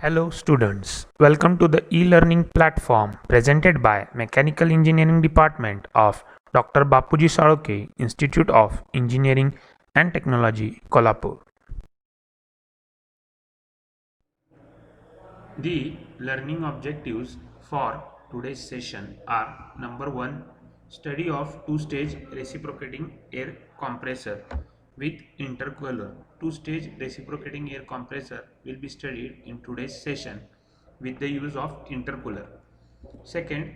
Hello students, welcome to the e-learning platform presented by Mechanical Engineering Department of Dr. Bapuji Saloke Institute of Engineering and Technology, Kolhapur. The learning objectives for today's session are: number 1, study of two-stage reciprocating air compressor with intercooler. Two-stage reciprocating air compressor will be studied in today's session with the use of intercooler. Second,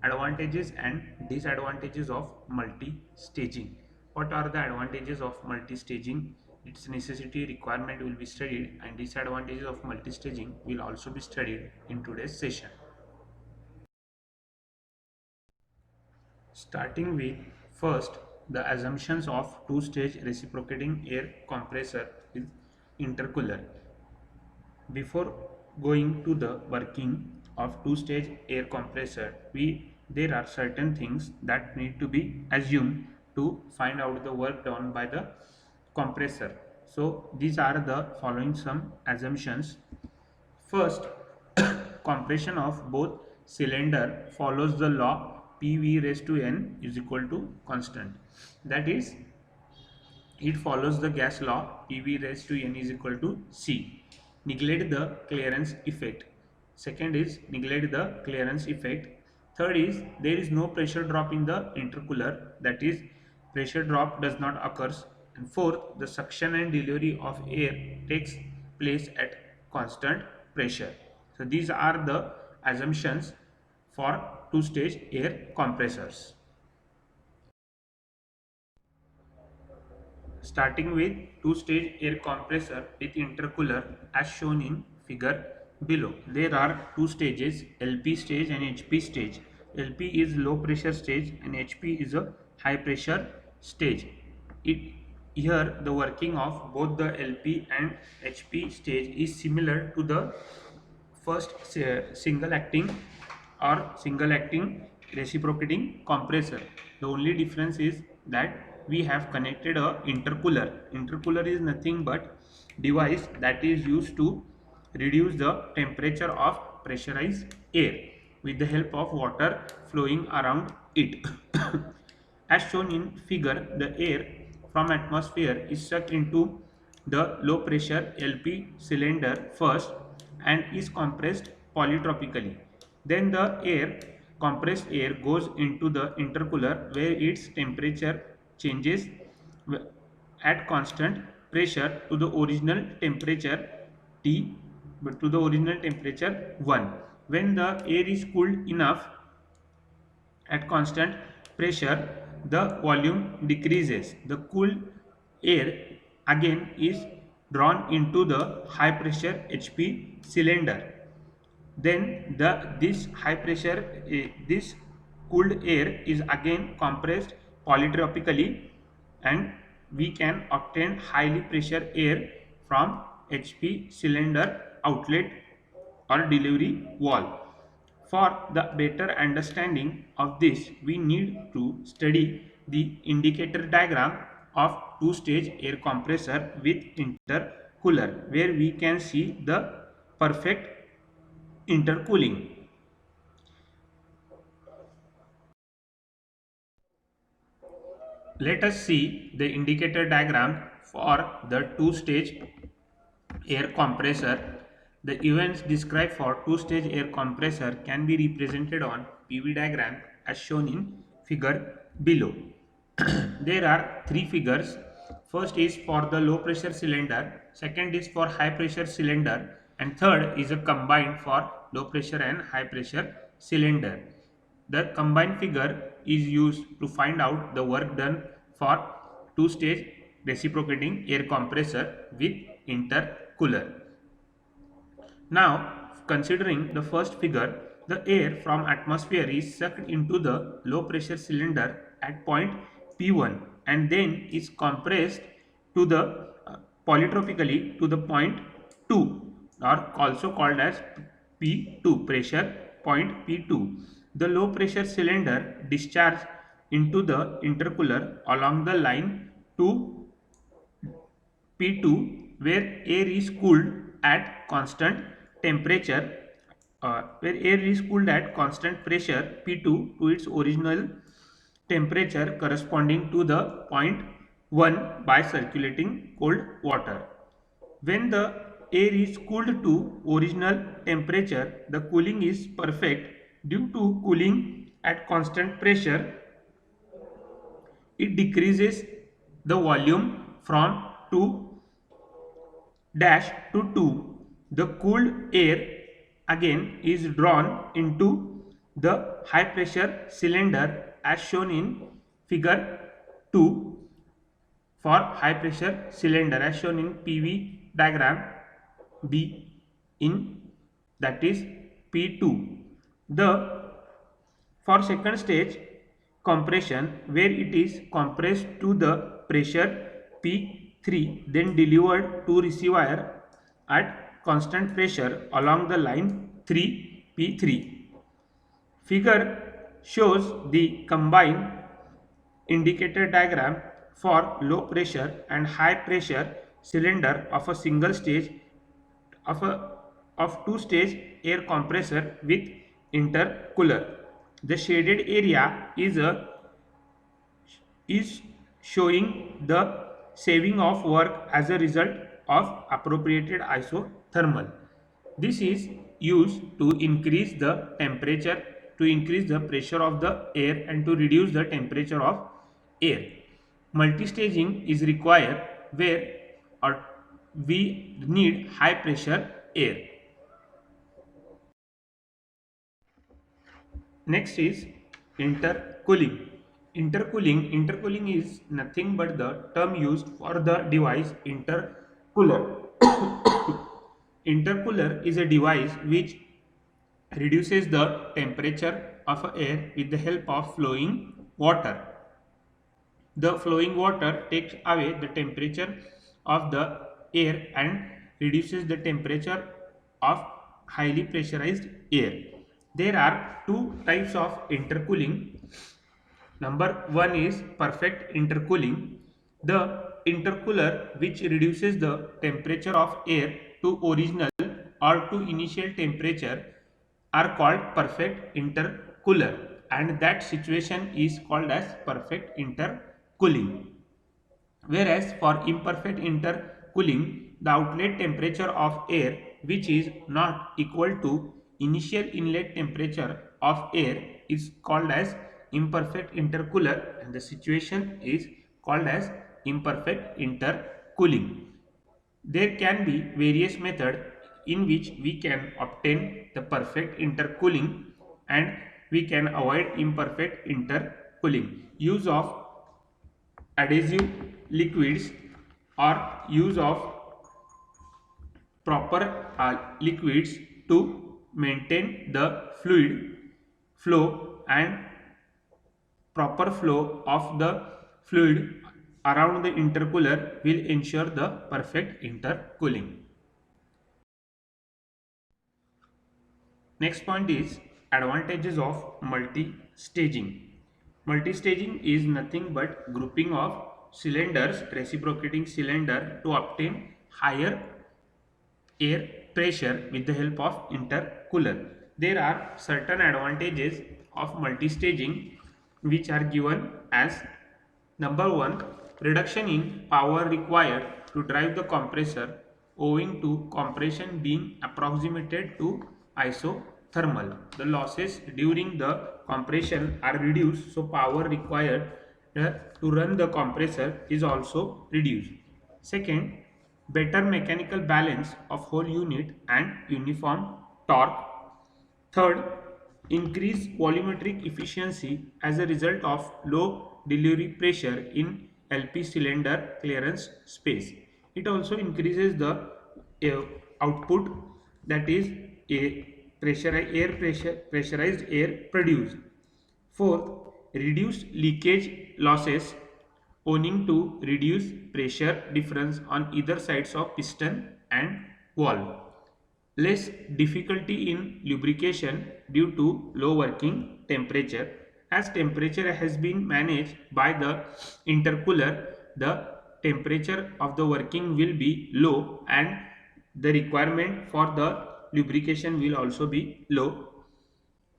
advantages and disadvantages of multi-staging. What are the advantages of multi-staging? Its necessity requirement will be studied, and disadvantages of multi-staging will also be studied in today's session. Starting with first, the assumptions of two-stage reciprocating air compressor with intercooler. Before going to the working of two-stage air compressor, there are certain things that need to be assumed to find out the work done by the compressor. So these are the following some assumptions. First, compression of both cylinder follows the law PV raised to N is equal to constant. That is, it follows the gas law PV raised to N is equal to C. Neglect the clearance effect. Second is neglect the clearance effect. Third is there is no pressure drop in the intercooler, that is pressure drop does not occurs. And fourth, the suction and delivery of air takes place at constant pressure. So these are the assumptions for two-stage air compressors. Starting with two-stage air compressor with intercooler as shown in figure below. There are two stages, LP stage and HP stage. LP is low pressure stage and HP is a high pressure stage. Here the working of both the LP and HP stage is similar to the first single acting reciprocating compressor. The only difference is that we have connected a intercooler. Intercooler is nothing but device that is used to reduce the temperature of pressurized air with the help of water flowing around it. As shown in figure, the air from atmosphere is sucked into the low pressure LP cylinder first and is compressed polytropically. Then the compressed air goes into the intercooler where its temperature changes at constant pressure to the original temperature T, to the original temperature 1. When the air is cooled enough at constant pressure, the volume decreases. The cool air again is drawn into the high pressure HP cylinder. Then this cooled air is again compressed polytropically, and we can obtain highly pressure air from HP cylinder outlet or delivery wall. For the better understanding of this, we need to study the indicator diagram of two-stage air compressor with intercooler, where we can see the perfect intercooling. Let us see the indicator diagram for the two-stage air compressor. The events described for two-stage air compressor can be represented on PV diagram as shown in figure below. There are three figures. First is for the low pressure cylinder, second is for high pressure cylinder, and third is a combined for low pressure and high pressure cylinder. The combined figure is used to find out the work done for two-stage reciprocating air compressor with intercooler. Now, considering the first figure, the air from atmosphere is sucked into the low pressure cylinder at point P1 and then is compressed to the polytropically to the point 2, or also called as P2 pressure point P2. The low pressure cylinder discharges into the intercooler along the line to P2 where air is cooled at constant temperature, where air is cooled at constant pressure P2 to its original temperature corresponding to the point 1 by circulating cold water. When the air is cooled to original temperature, the cooling is perfect. Due to cooling at constant pressure, it decreases the volume from 2 dash to 2. The cooled air again is drawn into the high pressure cylinder as shown in figure 2 for high pressure cylinder as shown in PV diagram B in, that is P2. The for second stage compression, where it is compressed to the pressure P3 then delivered to receiver at constant pressure along the line 3P3. Figure shows the combined indicator diagram for low pressure and high pressure cylinder of a single stage of two stage air compressor with intercooler. The shaded area is showing the saving of work as a result of appropriated isothermal. This is used to increase the temperature, to increase the pressure of the air and to reduce the temperature of air. Multistaging is required where we need high pressure air. Next is intercooling. Intercooling is nothing but the term used for the device intercooler. Intercooler is a device which reduces the temperature of air with the help of flowing water. The flowing water takes away the temperature of the air and reduces the temperature of highly pressurized air. There are two types of intercooling. Number one is perfect intercooling. The intercooler which reduces the temperature of air to original or to initial temperature are called perfect intercooler, and that situation is called as perfect intercooling. Whereas for imperfect intercooling, the outlet temperature of air which is not equal to initial inlet temperature of air is called as imperfect intercooler, and the situation is called as imperfect intercooling. There can be various methods in which we can obtain the perfect intercooling and we can avoid imperfect intercooling. Use of adhesive liquids or use of proper liquids to maintain the fluid flow, and proper flow of the fluid around the intercooler will ensure the perfect intercooling. Next point is advantages of multi-staging. Multi-staging is nothing but grouping of cylinders, reciprocating cylinder to obtain higher air pressure with the help of intercooler. There are certain advantages of multi-staging which are given as: number one, reduction in power required to drive the compressor owing to compression being approximated to isothermal. The losses during the compression are reduced, so power required to run the compressor is also reduced. Second, better mechanical balance of whole unit and uniform torque. Third, increase volumetric efficiency as a result of low delivery pressure in LP cylinder clearance space. It also increases the output, that is pressurized air produced. Fourth, reduced leakage losses owing to reduced pressure difference on either sides of piston and valve. Less difficulty in lubrication due to low working temperature. As temperature has been managed by the intercooler, the temperature of the working will be low and the requirement for the lubrication will also be low.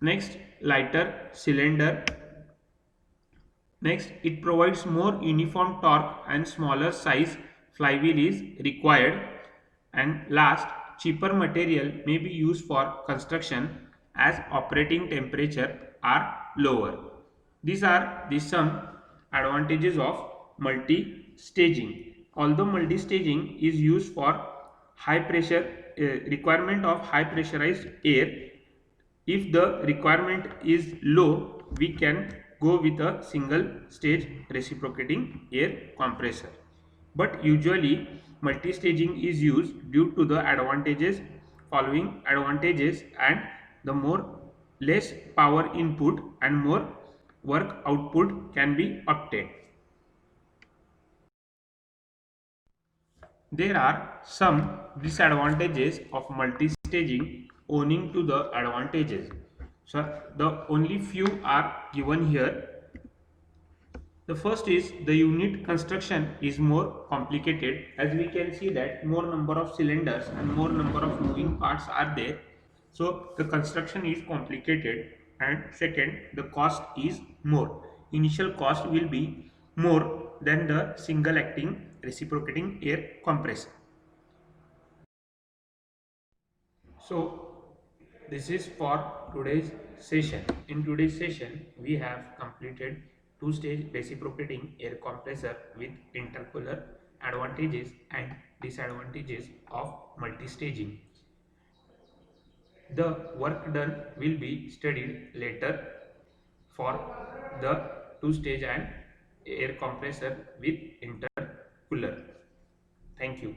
Next, lighter cylinder. Next, it provides more uniform torque and smaller size flywheel is required. And last, cheaper material may be used for construction as operating temperature are lower. These are the some advantages of multi-staging. Although multi-staging is used for high pressure requirement of high pressurized air, if the requirement is low, we can go with a single stage reciprocating air compressor. But usually multi-staging is used due to the advantages, following advantages, and the more less power input and more work output can be obtained. There are some disadvantages of multi-staging owing to the advantages. So the only few are given here. The first is the unit construction is more complicated, as we can see that more number of cylinders and more number of moving parts are there. So the construction is complicated, and second, the cost is more. Initial cost will be more than the single acting reciprocating air compressor. So this is for today's session. In today's session, we have completed two-stage reciprocating air compressor with intercooler, advantages and disadvantages of multi-staging. The work done will be studied later for the two-stage and air compressor with intercooler. Thank you.